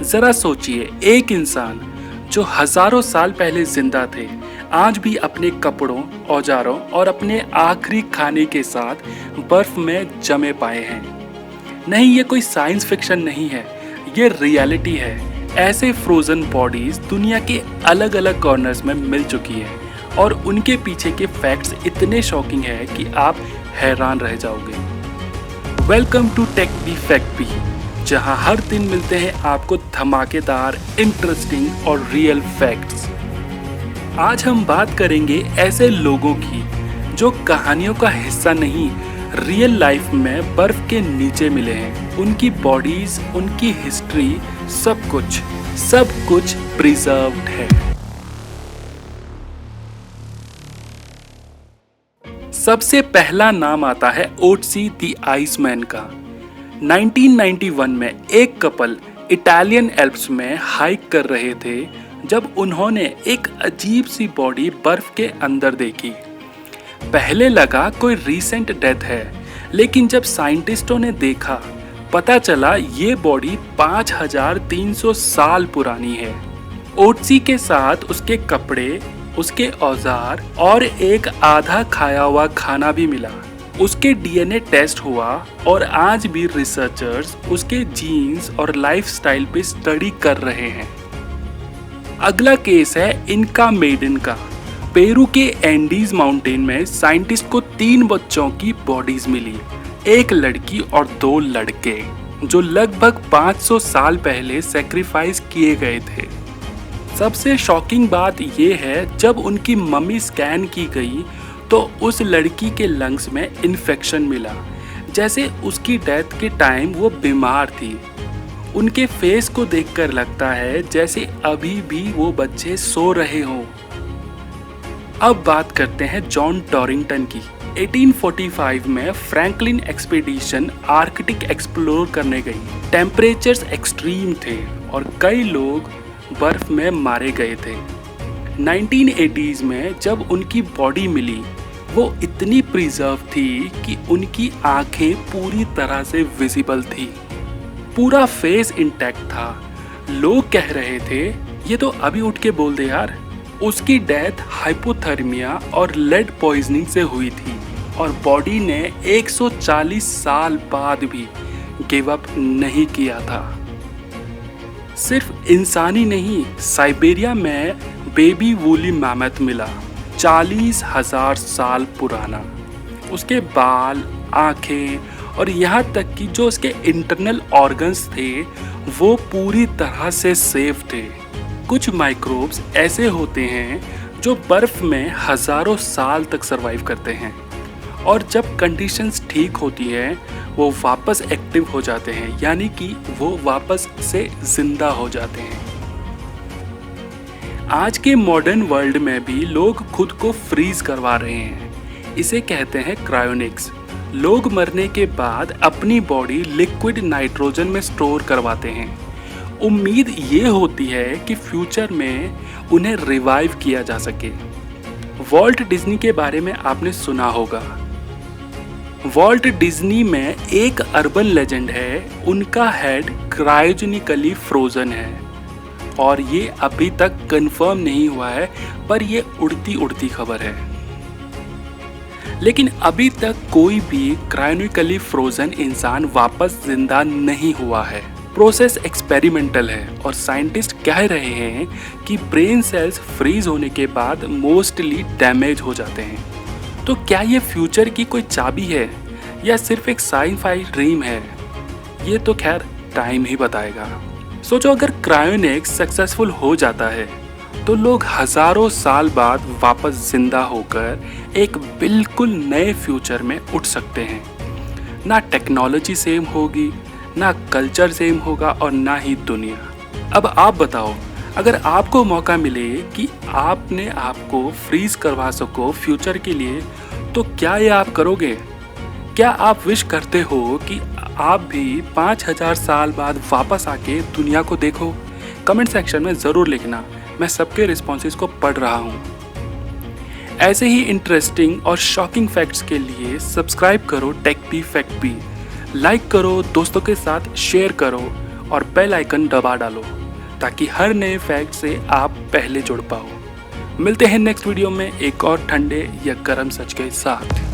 जरा सोचिए, एक इंसान जो हजारों साल पहले जिंदा थे आज भी अपने कपड़ों, औजारों और अपने आखिरी खाने के साथ बर्फ में जमे पाए हैं। नहीं, ये कोई साइंस फिक्शन नहीं है, ये रियलिटी है। ऐसे फ्रोजन बॉडीज दुनिया के अलग अलग कॉर्नर्स में मिल चुकी है और उनके पीछे के फैक्ट्स इतने शॉकिंग है कि आप हैरान रह जाओगे। Welcome to Tech B Fact B, जहां हर दिन मिलते हैं आपको धमाकेदार, इंटरेस्टिंग और रियल फैक्ट्स। आज हम बात करेंगे ऐसे लोगों की जो कहानियों का हिस्सा नहीं, रियल लाइफ में बर्फ के नीचे मिले हैं। उनकी बॉडीज, उनकी हिस्ट्री, सब कुछ प्रिजर्व्ड है। सबसे पहला नाम आता है ओट्सी द आइसमैन का। 1991 में एक कपल इटालियन एल्प्स में हाइक कर रहे थे जब उन्होंने एक अजीब सी बॉडी बर्फ के अंदर देखी। पहले लगा कोई रीसेंट डेथ है, लेकिन जब साइंटिस्टों ने देखा पता चला ये बॉडी 5300 साल पुरानी है। ओट्सी के साथ उसके कपड़े, उसके औजार और एक आधा खाया हुआ खाना भी मिला। उसके डीएनए टेस्ट हुआ और आज भी रिसर्चर्स उसके जीन्स और लाइफस्टाइल पे स्टडी कर रहे हैं। अगला केस है इनका मेडन का। पेरू के एंडीज माउंटेन में साइंटिस्ट को 3 बच्चों की बॉडीज मिली, एक लड़की और 2 लड़के, जो लगभग 500 साल पहले सेक्रीफाइस किए गए थे। सबसे शॉकिंग बात यह है, जब उनकी मम्मी स्कैन की गई तो उस लड़की के लंग्स में इन्फेक्शन मिला, जैसे उसकी डेथ के टाइम वो बीमार थी। उनके फेस को देखकर लगता है जैसे अभी भी वो बच्चे सो रहे हों। अब बात करते हैं जॉन टॉरिंगटन की। 1845 में फ्रैंकलिन एक्सपीडिशन आर्कटिक एक्सप्लोर करने गई। टेम्परेचर्स एक्सट्रीम थे और कई लोग बर्फ में मारे गए थे। 1980s में जब उनकी बॉडी मिली, वो इतनी प्रिजर्व थी कि उनकी आंखें पूरी तरह से विजिबल थी, पूरा फेस इंटैक्ट था। लोग कह रहे थे ये तो अभी उठ के बोल दे यार। उसकी डेथ हाइपोथर्मिया और लेड पॉइजनिंग से हुई थी और बॉडी ने 140 साल बाद भी गिव अप नहीं किया था। सिर्फ इंसानी नहीं, साइबेरिया में बेबी वूली मैमथ मिला, 40,000 साल पुराना। उसके बाल, आंखें और यहाँ तक कि जो उसके इंटरनल ऑर्गन्स थे वो पूरी तरह से सेफ थे। कुछ माइक्रोब्स ऐसे होते हैं जो बर्फ में हजारों साल तक सरवाइव करते हैं और जब कंडीशंस ठीक होती है वो वापस एक्टिव हो जाते हैं, यानी कि वो वापस से जिंदा हो जाते हैं। आज के मॉडर्न वर्ल्ड में भी लोग खुद को फ्रीज करवा रहे हैं। इसे कहते हैं क्रायोनिक्स। लोग मरने के बाद अपनी बॉडी लिक्विड नाइट्रोजन में स्टोर करवाते हैं। उम्मीद ये होती है कि फ्यूचर में उन्हें रिवाइव किया जा सके। वॉल्ट डिज्नी के बारे में आपने सुना होगा। वॉल्ट डिज्नी में एक अर्बन लेजेंड है, उनका हेड क्रायोजेनिकली फ्रोजन है और ये अभी तक कंफर्म नहीं हुआ है, पर ये उड़ती उड़ती खबर है। लेकिन अभी तक कोई भी क्रायोनिकली फ्रोजन इंसान वापस जिंदा नहीं हुआ है। प्रोसेस एक्सपेरिमेंटल है और साइंटिस्ट कह रहे हैं कि ब्रेन सेल्स फ्रीज होने के बाद मोस्टली डैमेज हो जाते हैं। तो क्या ये फ्यूचर की कोई चाबी है या सिर्फ एक साइंस-फाई ड्रीम है? ये तो खैर टाइम ही बताएगा। सोचो, अगर क्रायोनिक्स सक्सेसफुल हो जाता है तो लोग हजारों साल बाद वापस जिंदा होकर एक बिल्कुल नए फ्यूचर में उठ सकते हैं। ना टेक्नोलॉजी सेम होगी, ना कल्चर सेम होगा और ना ही दुनिया। अब आप बताओ, अगर आपको मौका मिले कि आपने आपको फ्रीज करवा सको फ्यूचर के लिए, तो क्या ये आप करोगे? क्या आप विश करते हो कि आप भी 5000 साल बाद वापस आके दुनिया को देखो? कमेंट सेक्शन में ज़रूर लिखना, मैं सबके रिस्पॉन्सेज को पढ़ रहा हूँ। ऐसे ही इंटरेस्टिंग और शॉकिंग फैक्ट्स के लिए सब्सक्राइब करो Tech B Fact B, like करो, दोस्तों के साथ शेयर करो और बेल आइकन दबा डालो ताकि हर नए फैक्ट से आप पहले जुड़ पाओ। मिलते हैं नेक्स्ट वीडियो में एक और ठंडे या गर्म सच के साथ।